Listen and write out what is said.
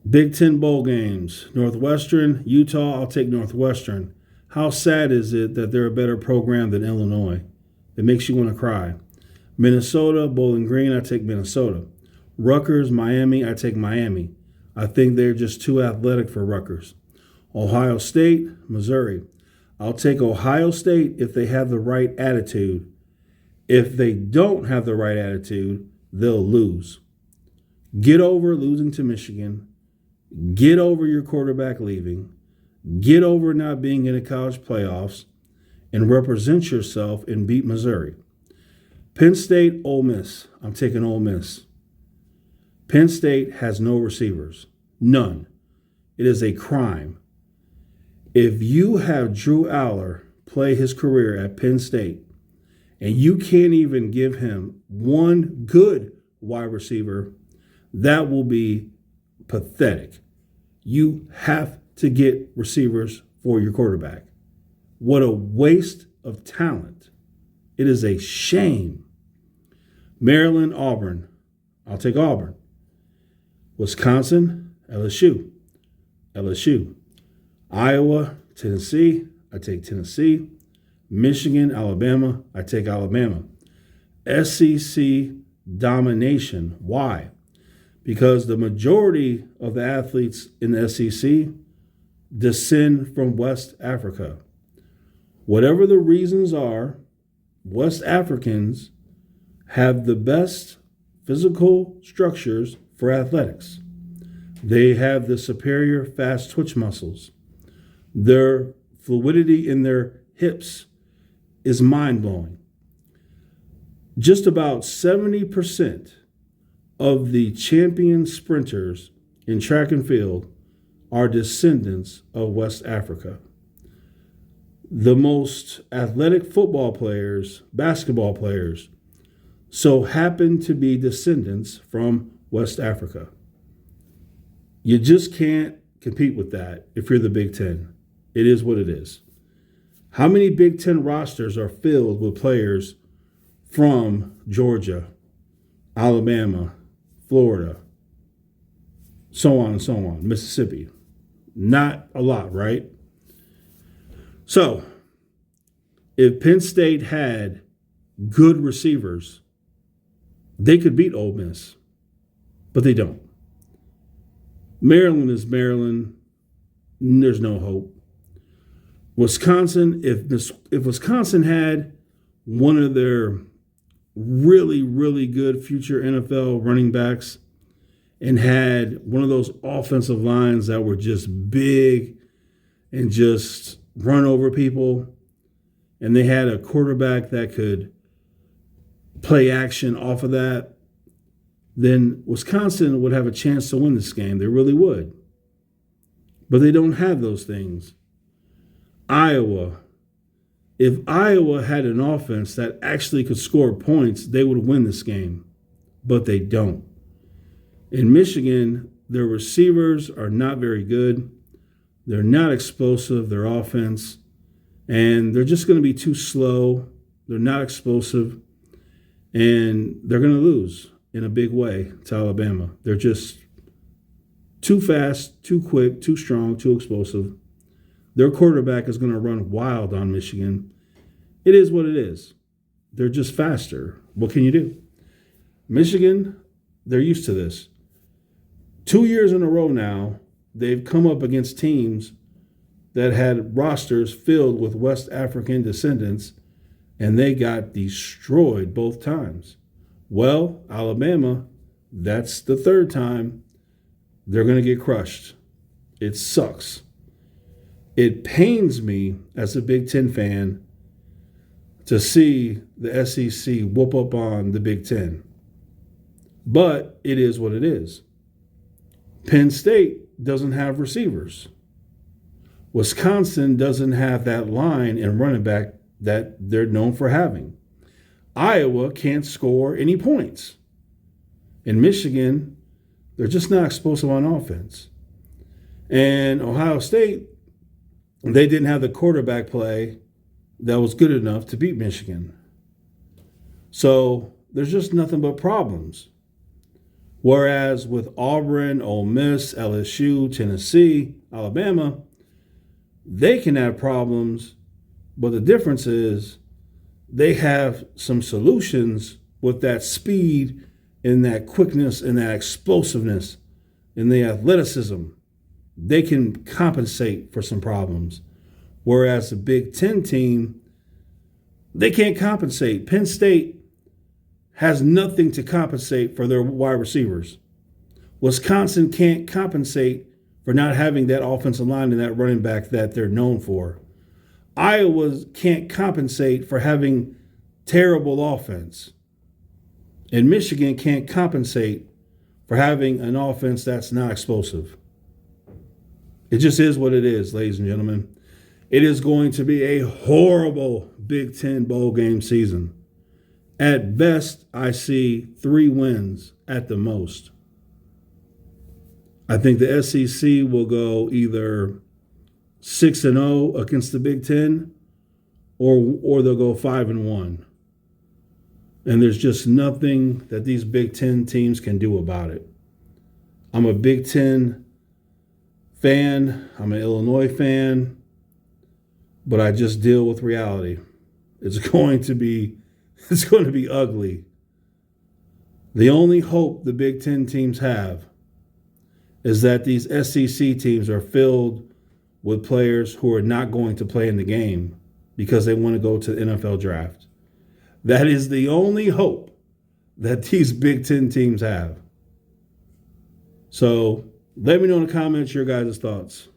Big Ten bowl games. Northwestern, Utah, I'll take Northwestern. How sad is it that they're a better program than Illinois? It makes you want to cry. Minnesota, Bowling Green, I take Minnesota. Rutgers, Miami, I take Miami. I think they're just too athletic for Rutgers. Ohio State, Missouri. I'll take Ohio State if they have the right attitude. If they don't have the right attitude, they'll lose. Get over losing to Michigan. Get over your quarterback leaving. Get over not being in the college playoffs and represent yourself and beat Missouri. Penn State, Ole Miss. I'm taking Ole Miss. Penn State has no receivers. None. It is a crime. If you have Drew Aller play his career at Penn State and you can't even give him one good wide receiver, that will be pathetic. You have to get receivers for your quarterback. What a waste of talent. It is a shame. Maryland, Auburn. I'll take Auburn. Wisconsin, LSU. LSU. Iowa, Tennessee. I take Tennessee. Michigan, Alabama. I take Alabama. SEC domination. Why? Because the majority of the athletes in the SEC descend from West Africa. Whatever the reasons are, West Africans have the best physical structures for athletics. They have the superior fast twitch muscles. Their fluidity in their hips is mind-blowing. Just about 70% of the champion sprinters in track and field are descendants of West Africa. The most athletic football players, basketball players, so happen to be descendants from West Africa. You just can't compete with that if you're the Big Ten. It is what it is. How many Big Ten rosters are filled with players from Georgia, Alabama, Florida, so on and so on, Mississippi? Not a lot, right? So, if Penn State had good receivers, they could beat Ole Miss, but they don't. Maryland is Maryland. There's no hope. Wisconsin, if Wisconsin had one of their really, really good future NFL running backs and had one of those offensive lines that were just big and just run over people, and they had a quarterback that could play action off of that, then Wisconsin would have a chance to win this game. They really would. But they don't have those things. Iowa. If Iowa had an offense that actually could score points, they would win this game. But they don't. In Michigan, their receivers are not very good. They're not explosive, their offense. And they're just going to be too slow. They're not explosive. And they're going to lose in a big way to Alabama. They're just too fast, too quick, too strong, too explosive. Their quarterback is going to run wild on Michigan. It is what it is. They're just faster. What can you do? Michigan, they're used to this. 2 years in a row now, they've come up against teams that had rosters filled with West African descendants, and they got destroyed both times. Well, Alabama, that's the third time they're going to get crushed. It sucks. It pains me as a Big Ten fan to see the SEC whoop up on the Big Ten. But it is what it is. Penn State doesn't have receivers. Wisconsin doesn't have that line and running back that they're known for having. Iowa can't score any points. In Michigan, they're just not explosive on offense. And Ohio State, they didn't have the quarterback play that was good enough to beat Michigan. So there's just nothing but problems. Whereas with Auburn, Ole Miss, LSU, Tennessee, Alabama, they can have problems, but the difference is they have some solutions with that speed and that quickness and that explosiveness and the athleticism. They can compensate for some problems. Whereas the Big Ten team, they can't compensate. Penn State has nothing to compensate for their wide receivers. Wisconsin can't compensate for not having that offensive line and that running back that they're known for. Iowa can't compensate for having terrible offense. And Michigan can't compensate for having an offense that's not explosive. It just is what it is, ladies and gentlemen. It is going to be a horrible Big Ten bowl game season. At best, I see 3 wins at the most. I think the SEC will go either 6-0 against the Big Ten, or they'll go 5-1. And there's just nothing that these Big Ten teams can do about it. I'm a Big Ten fan. I'm an Illinois fan. But I just deal with reality. It's going to be ugly. The only hope the Big Ten teams have is that these SEC teams are filled with players who are not going to play in the game because they want to go to the NFL draft. That is the only hope that these Big Ten teams have. So let me know in the comments your guys' thoughts.